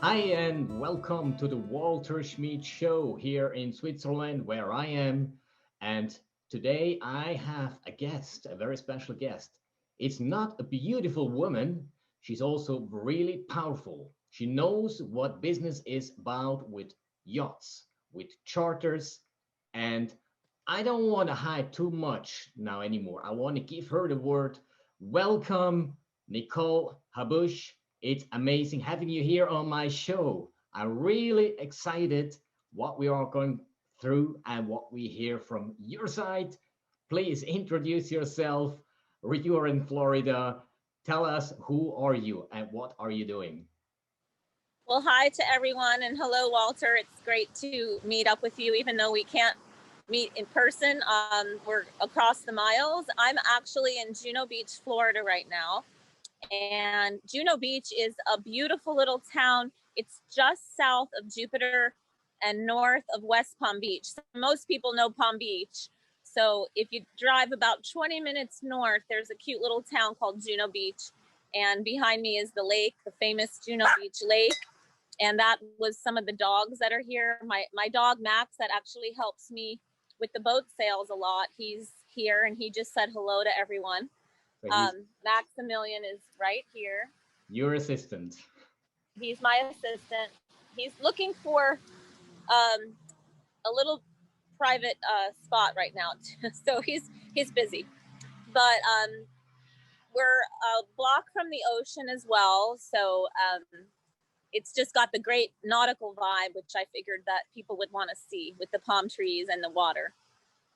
Hi and welcome to the Walter Schmidt Show here in Switzerland, where I am. And today I have a guest, a very special guest. It's not a beautiful woman, she's also really powerful. She knows what business is about with yachts, with charters, and I don't want to hide too much now anymore. I want to give her the word. Welcome, Nicole Haboush. It's amazing having you here on my show. I'm really excited what we are going through and what we hear from your side. Please introduce yourself. You are in Florida. Tell us who are you and what are you doing? Well, hi to everyone and hello, Walter. It's great to meet up with you, even though we can't meet in person. We're across the miles. I'm actually in Juno Beach, Florida right now. And Juno Beach is a beautiful little town. It's just south of Jupiter and north of West Palm Beach. So most people know Palm Beach. So if you drive about 20 minutes north, there's a cute little town called Juno Beach. And behind me is the lake, the famous Juno Beach Lake. And that was some of the dogs that are here. My dog, Max, that actually helps me with the boat sales a lot. He's here and he just said hello to everyone. So Maximilian is right here. your assistant. He's my assistant. He's looking for a little private spot right now. So he's busy. But we're a block from the ocean as well. So it's just got the great nautical vibe, which I figured that people would want to see with the palm trees and the water.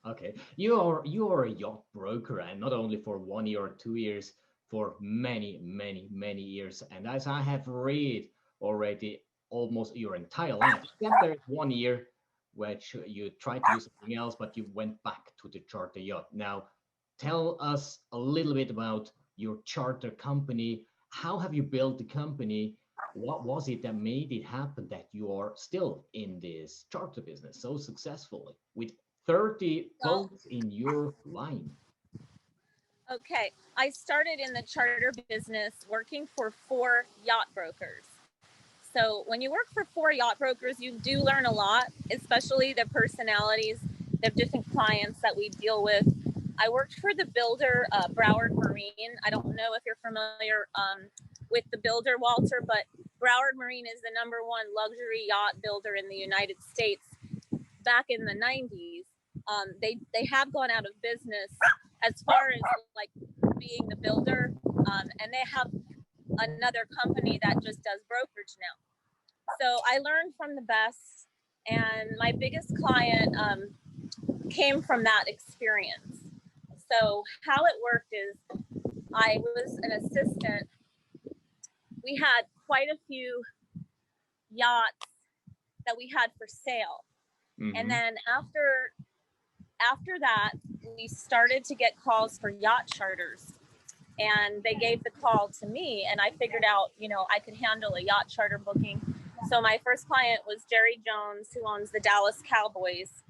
Okay, you are a yacht broker, and not only for 1 year or 2 years, for many years. And as I have read already, almost your entire life, except there's 1 year which you tried to do something else, but you went back to the charter yacht. Now, tell us a little bit about your charter company. How have you built the company? What was it that made it happen that you are still in this charter business so successfully with 30 Well, boats in your line? okay. I started in the charter business working for 4 yacht brokers. So when you work for 4 yacht brokers, you do learn a lot, especially the personalities, the different clients that we deal with. I worked for the builder, Broward Marine. I don't know if you're familiar with the builder, Walter, but Broward Marine is the #1 luxury yacht builder in the United States. Back in the 90s, they have gone out of business as far as like being the builder, and they have another company that just does brokerage now. So I learned from the best, and my biggest client came from that experience. So how it worked is I was an assistant. We had quite a few yachts that we had for sale. And then after that, we started to get calls for yacht charters. And they gave the call to me, and I figured out, I could handle a yacht charter booking. So my first client was Jerry Jones, who owns the Dallas Cowboys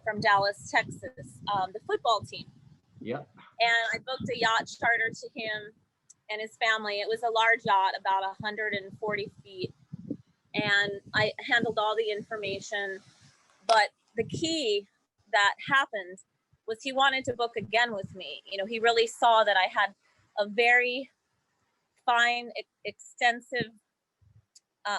from Dallas, Texas, the football team. Yeah. And I booked a yacht charter to him and his family. It was a large yacht, about 140 feet. And I handled all the information. But the key that happened was he wanted to book again with me. He really saw that I had a very fine, extensive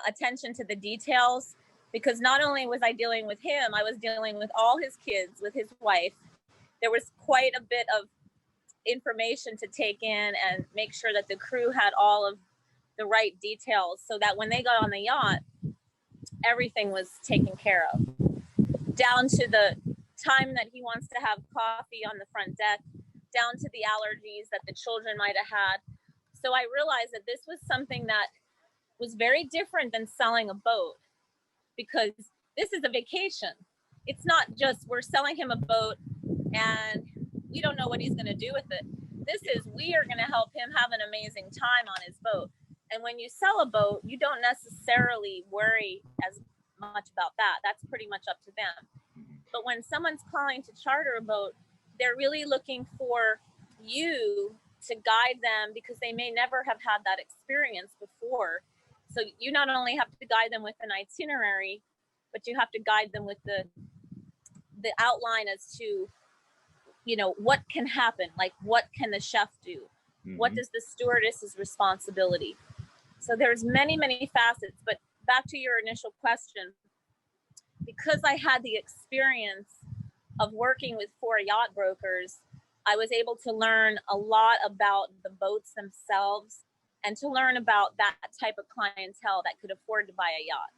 attention to the details, because not only was I dealing with him, I was dealing with all his kids, with his wife. There was quite a bit of information to take in and make sure that the crew had all of the right details so that when they got on the yacht, everything was taken care of, down to the time that he wants to have coffee on the front deck, down to the allergies that the children might have had. So I realized that this was something that was very different than selling a boat, because this is a vacation. It's not just we're selling him a boat and we don't know what he's going to do with it. This is we are going to help him have an amazing time on his boat. And when you sell a boat, you don't necessarily worry as much about that. That's pretty much up to them. But when someone's calling to charter a boat, they're really looking for you to guide them, because they may never have had that experience before. So you not only have to guide them with an itinerary, but you have to guide them with the outline as to, you know, what can happen, like what can the chef do? What does the stewardess's responsibility? So there's many, many facets, but back to your initial question, because I had the experience of working with 4 yacht brokers, I was able to learn a lot about the boats themselves and to learn about that type of clientele that could afford to buy a yacht.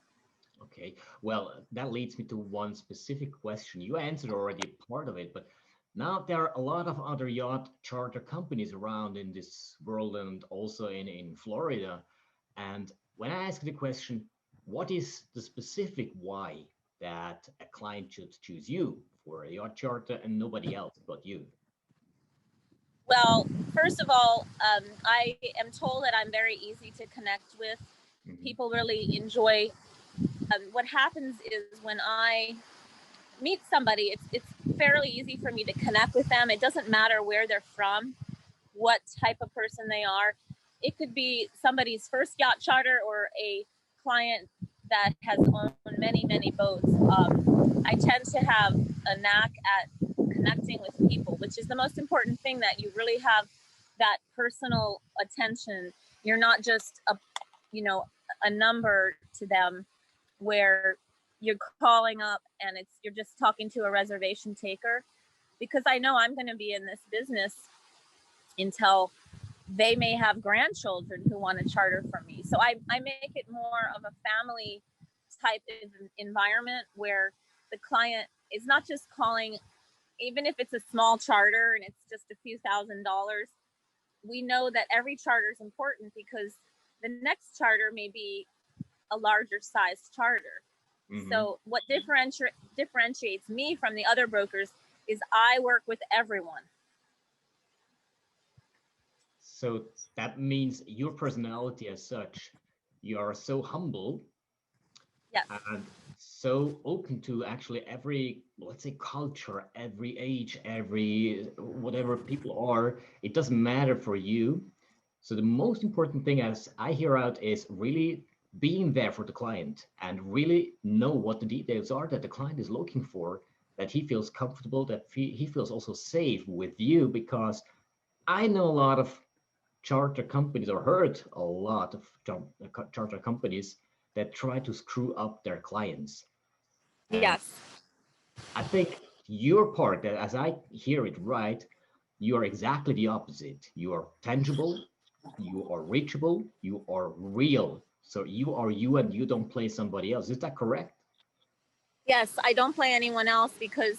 Okay, well, that leads me to one specific question. You answered already part of it, but now there are a lot of other yacht charter companies around in this world and also in Florida. And when I ask the question, what is the specific why that a client should choose you for a yacht charter and nobody else but you? Well, first of all, I am told that I'm very easy to connect with. People really enjoy. What happens is when I meet somebody, it's fairly easy for me to connect with them. It doesn't matter where they're from, what type of person they are. It could be somebody's first yacht charter or a client that has owned many, many boats. I tend to have a knack at connecting with people, which is the most important thing, that you really have that personal attention. You're not just a number to them where you're calling up and you're just talking to a reservation taker, because I know I'm going to be in this business until they may have grandchildren who want to charter from me. So I make it more of a family type of environment where the client is not just calling, even if it's a small charter and it's just a few $1,000s. We know that every charter is important because the next charter may be a larger size charter. So what differentiates me from the other brokers is I work with everyone. So that means your personality as such, you are so humble. Yes. And so open to actually every, let's say, culture, every age, every whatever people are. It doesn't matter for you. So the most important thing, as I hear out, is really being there for the client and really know what the details are that the client is looking for, that he feels comfortable, that he feels also safe with you. Because I know a lot of charter companies, or heard a lot of charter companies that try to screw up their clients. And yes. I think your part, that as I hear it right, you are exactly the opposite. You are tangible, you are reachable, you are real. So you are you and you don't play somebody else. Is that correct? Yes, I don't play anyone else because,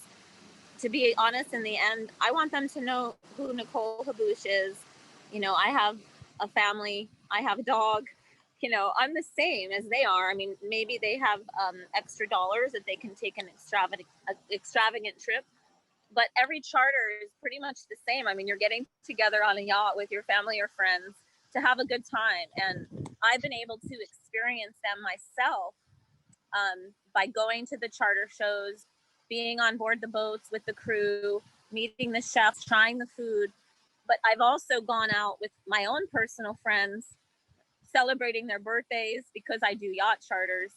to be honest, in the end, I want them to know who Nicole Haboush is. You know, I have a family, I have a dog. You know, I'm the same as they are. I mean, maybe they have extra dollars that they can take an extravagant trip, but every charter is pretty much the same. I mean, you're getting together on a yacht with your family or friends to have a good time. And I've been able to experience them myself by going to the charter shows, being on board the boats with the crew, meeting the chefs, trying the food. But I've also gone out with my own personal friends, celebrating their birthdays because I do yacht charters.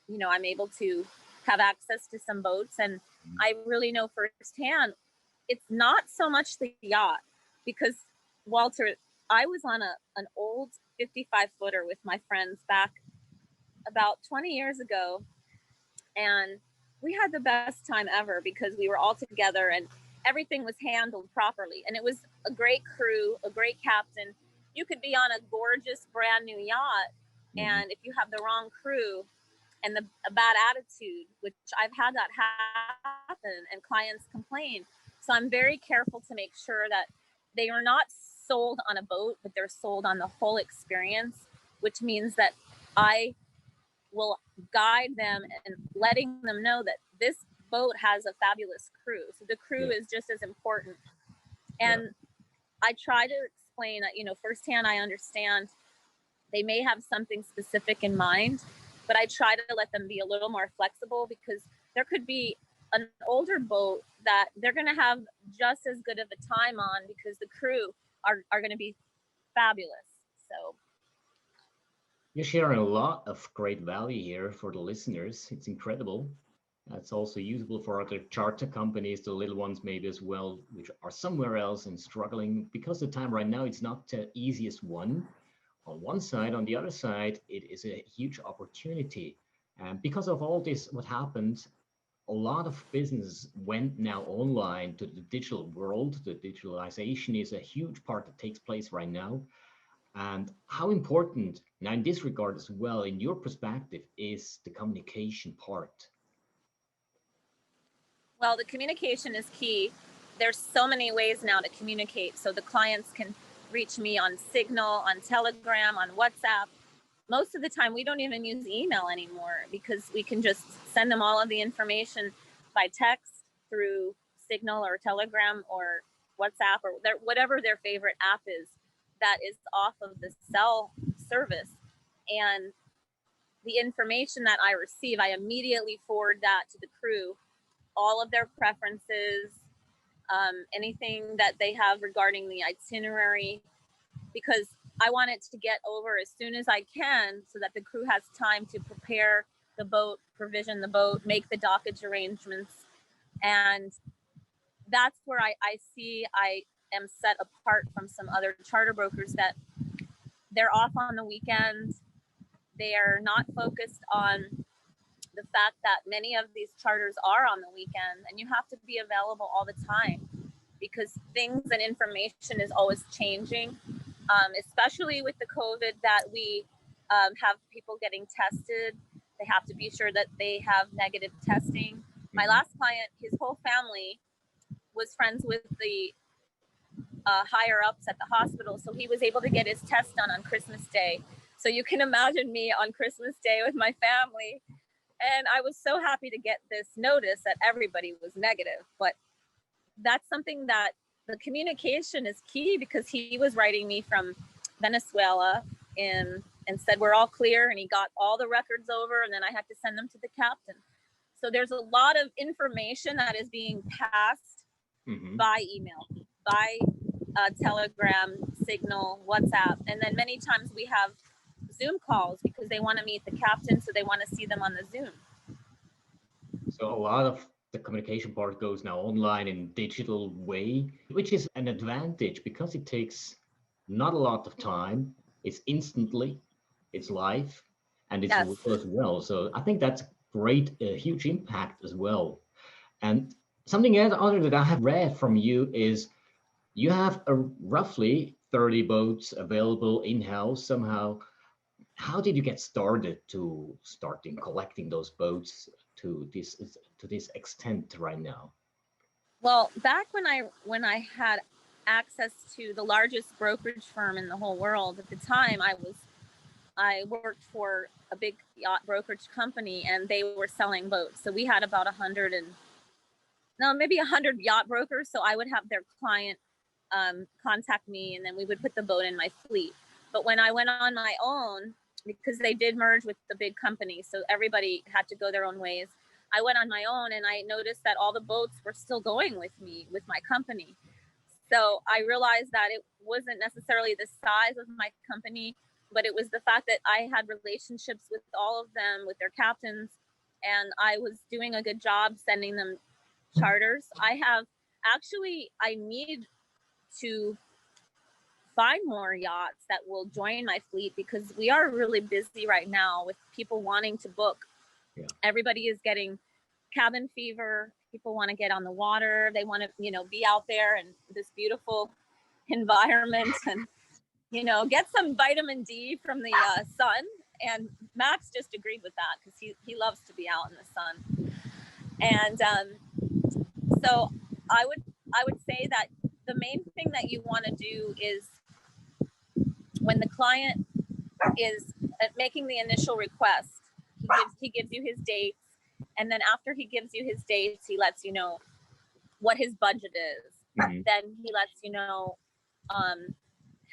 You know, I'm able to have access to some boats, and I really know firsthand it's not so much the yacht, because Walter, I was on an old 55-footer with my friends back about 20 years ago, and we had the best time ever because we were all together and everything was handled properly. And it was a great crew, a great captain. You could be on a gorgeous brand new yacht, and if you have the wrong crew and a bad attitude, which I've had that happen, and clients complain. So I'm very careful to make sure that they are not sold on a boat, but they're sold on the whole experience, which means that I will guide them and letting them know that this boat has a fabulous crew. So the crew is just as important. And I try to explain that, you know, firsthand, I understand they may have something specific in mind, but I try to let them be a little more flexible, because there could be an older boat that they're going to have just as good of a time on because the crew are going to be fabulous. So You're sharing a lot of great value here for the listeners. It's incredible. It's also usable for other charter companies, the little ones maybe as well, which are somewhere else and struggling because the time right now it's not the easiest one. On one side, on the other side, it is a huge opportunity. And because of all this, what happened, a lot of business went now online to the digital world. The digitalization is a huge part that takes place right now. And how important, now in this regard as well, in your perspective, is the communication part? Well, the communication is key. There's so many ways now to communicate. So the clients can reach me on Signal, on Telegram, on WhatsApp. Most of the time, we don't even use email anymore because we can just send them all of the information by text through Signal or Telegram or WhatsApp or whatever their favorite app is that is off of the cell service. And the information that I receive, I immediately forward that to the crew, all of their preferences, anything that they have regarding the itinerary, because I want it to get over as soon as I can so that the crew has time to prepare the boat, provision the boat, make the dockage arrangements. And that's where I see I am set apart from some other charter brokers, that they're off on the weekend. They are not focused on the fact that many of these charters are on the weekend, and you have to be available all the time because things and information is always changing, especially with the COVID that we have people getting tested. They have to be sure that they have negative testing. My last client, his whole family was friends with the higher ups at the hospital, so he was able to get his test done on Christmas Day. So you can imagine me on Christmas Day with my family. And I was so happy to get this notice that everybody was negative. But that's something that the communication is key, because he was writing me from Venezuela and said, we're all clear. And he got all the records over, and then I had to send them to the captain. So there's a lot of information that is being passed by email, by Telegram, Signal, WhatsApp. And then many times we have Zoom calls because they want to meet the captain, so they want to see them on the Zoom. So a lot of the communication part goes now online in digital way, which is an advantage because it takes not a lot of time. It's instantly, it's live, and it's Yes. real as well. So I think that's great, a huge impact as well. And something else other that I have read from you is you have a roughly 30 boats available in-house somehow. How did you get started to starting collecting those boats to this extent right now? Well, back when I had access to the largest brokerage firm in the whole world at the time, I worked for a big yacht brokerage company, and they were selling boats. So we had about 100 yacht brokers. So I would have their client contact me, and then we would put the boat in my fleet. But when I went on my own, because they did merge with the big company, so everybody had to go their own ways, I went on my own, and I noticed that all the boats were still going with me, with my company. So I realized that it wasn't necessarily the size of my company, but it was the fact that I had relationships with all of them, with their captains, and I was doing a good job sending them charters. I need to find more yachts that will join my fleet, because we are really busy right now with people wanting to book. Yeah. Everybody is getting cabin fever. People want to get on the water. They want to, be out there in this beautiful environment and, get some vitamin D from the sun. And Max just agreed with that because he loves to be out in the sun. And so I would say that the main thing that you want to do is, when the client is making the initial request, he gives you his dates, and then after he gives you his dates, he lets you know what his budget is. Then he lets you know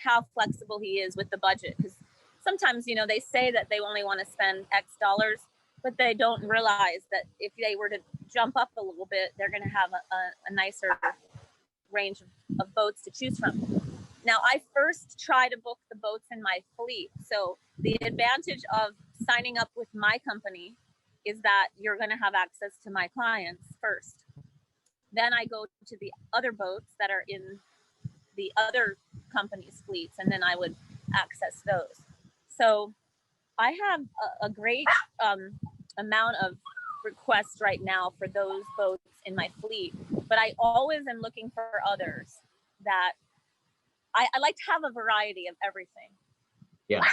how flexible he is with the budget, because sometimes they say that they only want to spend X dollars, but they don't realize that if they were to jump up a little bit, they're going to have a nicer range of boats to choose from. Now, I first try to book the boats in my fleet. So the advantage of signing up with my company is that you're going to have access to my clients first. Then I go to the other boats that are in the other company's fleets, and then I would access those. So I have a great amount of requests right now for those boats in my fleet, but I always am looking for others that I like to have a variety of everything. Yeah.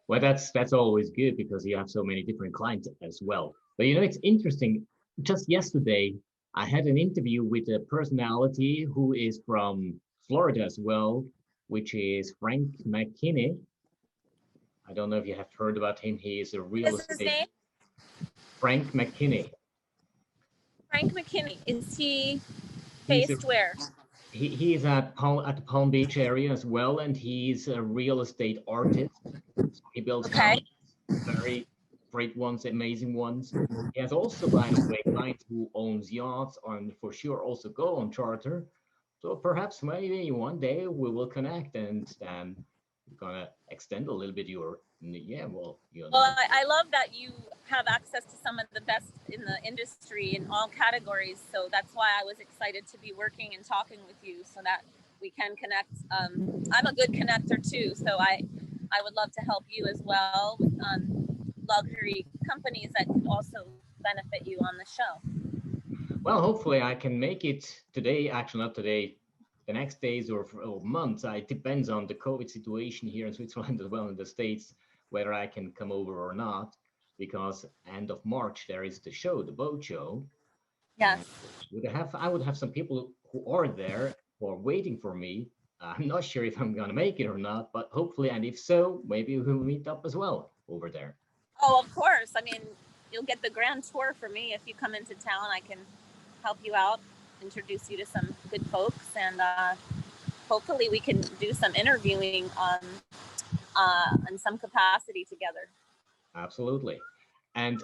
Well, that's always good because you have so many different clients as well. But you know, it's interesting. Just yesterday, I had an interview with a personality who is from Florida as well, which is Frank McKinney. I don't know if you have heard about him. He is a real What is his estate. name? Frank McKinney. Frank McKinney. Is he He's a, based where? he is at the Palm Beach area as well, and he's a real estate artist. So he builds houses, very great ones, amazing ones. He has also, by the way, clients who owns yachts and for sure also go on charter. So perhaps maybe one day we will connect and we're gonna extend a little bit your well. Well, I love that you have access to some of the best in the industry in all categories. So that's why I was excited to be working and talking with you so that we can connect. I'm a good connector too, so I would love to help you as well with luxury companies that could also benefit you on the show. Well, hopefully I can make it today. Actually, not today. The next days or months. It depends on the COVID situation here in Switzerland as well in the States, whether I can come over or not. Because end of March there is the show, the boat show. Yes. I would have some people who are there who are waiting for me. I'm not sure if I'm gonna make it or not, but hopefully, and if so, maybe we'll meet up as well over there. Oh, of course. I mean, you'll get the grand tour for me if you come into town. I can help you out, introduce you to some good folks, and hopefully we can do some interviewing in some capacity together. Absolutely. And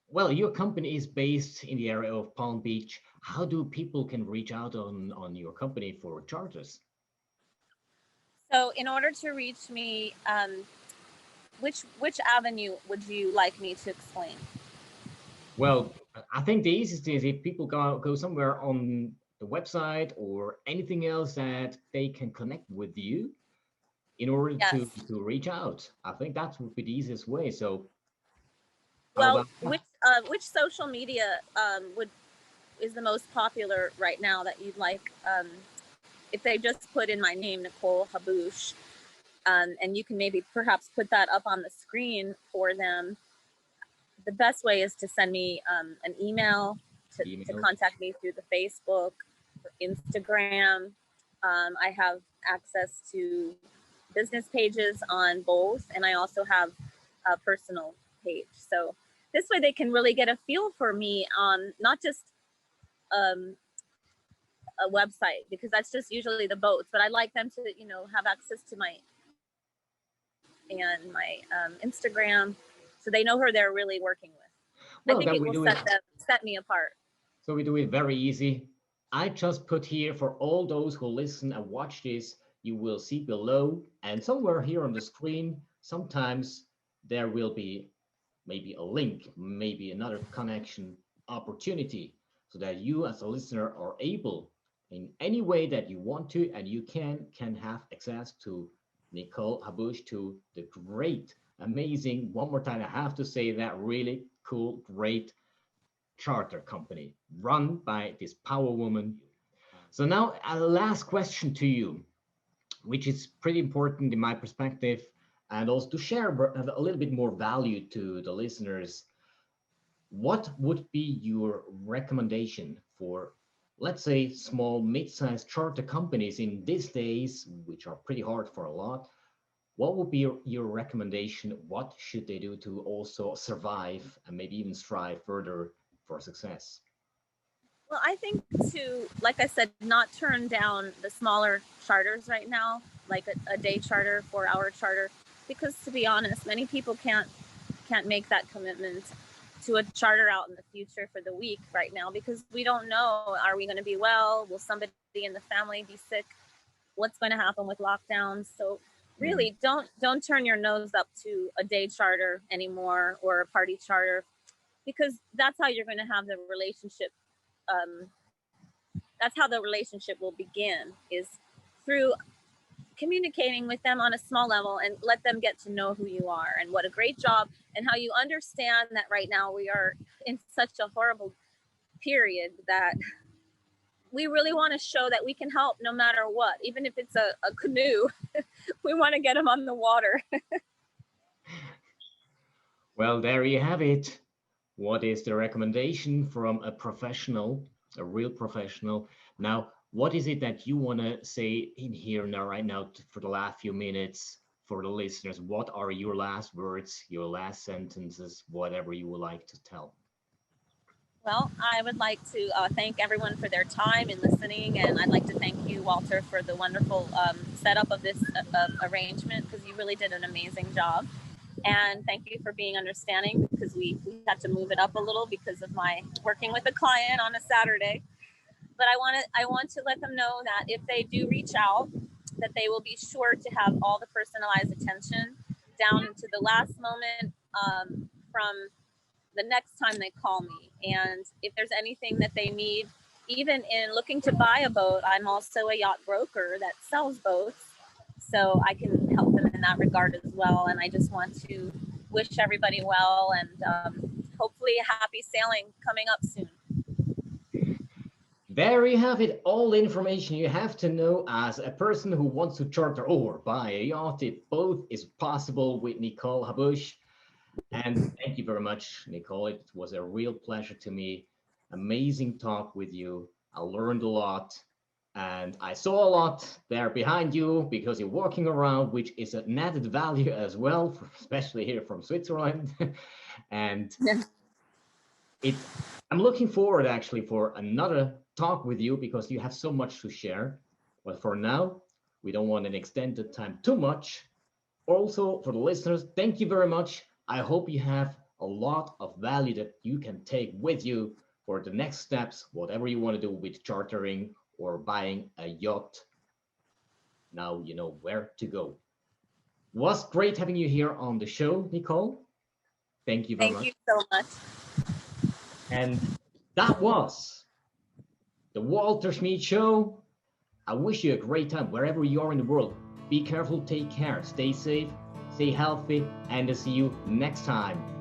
well, your company is based in the area of Palm Beach. How do people can reach out on your company for charters? So in order to reach me, which avenue would you like me to explain? Well, I think the easiest is if people go somewhere on the website or anything else that they can connect with you in order Yes. to reach out. I think that would be the easiest way. So, well, which social media is the most popular right now that you'd like? If they just put in my name, Nicole Haboush, and you can maybe perhaps put that up on the screen for them. The best way is to send me an email to contact me through the Facebook or Instagram. I have access to business pages on both, and I also have a personal page. So this way they can really get a feel for me on not just a website, because that's just usually the boats, but I'd like them to, have access to my Instagram, so they know who they're really working with. Well, I think it will set me apart. So we do it very easy. I just put here for all those who listen and watch this, you will see below and somewhere here on the screen, sometimes there will be maybe a link, maybe another connection opportunity so that you as a listener are able in any way that you want to and you can have access to Nicole Haboush, to the great, amazing, one more time I have to say that, really cool, great charter company run by this power woman. So now a last question to you, which is pretty important in my perspective, and also to share a little bit more value to the listeners. What would be your recommendation for, let's say, small, mid-sized charter companies in these days, which are pretty hard for a lot? What would be your recommendation? What should they do to also survive and maybe even strive further for success? Well, I think to, like I said, not turn down the smaller charters right now, like a day charter, 4-hour charter, because to be honest, many people can't make that commitment to a charter out in the future for the week right now, because we don't know, are we going to be well? Will somebody in the family be sick? what's going to happen with lockdowns. So Mm. really don't turn your nose up to a day charter anymore or a party charter, because that's how you're going to have the relationship. That's how the relationship will begin, is through communicating with them on a small level and let them get to know who you are and what a great job, and how you understand that right now we are in such a horrible period that we really want to show that we can help no matter what, even if it's a canoe. We want to get them on the water. Well, there you have it. What is the recommendation from a professional, a real professional? Now, what is it that you want to say in here now, right now, for the last few minutes for the listeners? What are your last words, your last sentences, whatever you would like to tell? Well, I would like to thank everyone for their time and listening, and I'd like to thank you, Walter, for the wonderful setup of this arrangement, because you really did an amazing job. And thank you for being understanding, because we had to move it up a little because of my working with a client on a Saturday. But I want to let them know that if they do reach out, that they will be sure to have all the personalized attention down to the last moment, from the next time they call me. And if there's anything that they need, even in looking to buy a boat, I'm also a yacht broker that sells boats, so I can help them in that regard as well. And I just want to wish everybody well, and hopefully happy sailing coming up soon. There you have it, all the information you have to know as a person who wants to charter or buy a yacht. It both is possible with Nicole Haboush. And thank you very much, Nicole. It was a real pleasure to me. Amazing talk with you. I learned a lot, and I saw a lot there behind you because you're walking around, which is an added value as well, especially here from Switzerland. And I'm looking forward actually for another talk with you because you have so much to share. But for now, we don't want to extend the time too much. Also, for the listeners, thank you very much. I hope you have a lot of value that you can take with you for the next steps, whatever you want to do with chartering or buying a yacht. Now you know where to go. Was great having you here on the show, Nicole. Thank you very Thank much. you so much. And that was the Walter Schmid Show. I wish you a great time wherever you are in the world. Be careful, take care, stay safe, stay healthy, and I'll see you next time.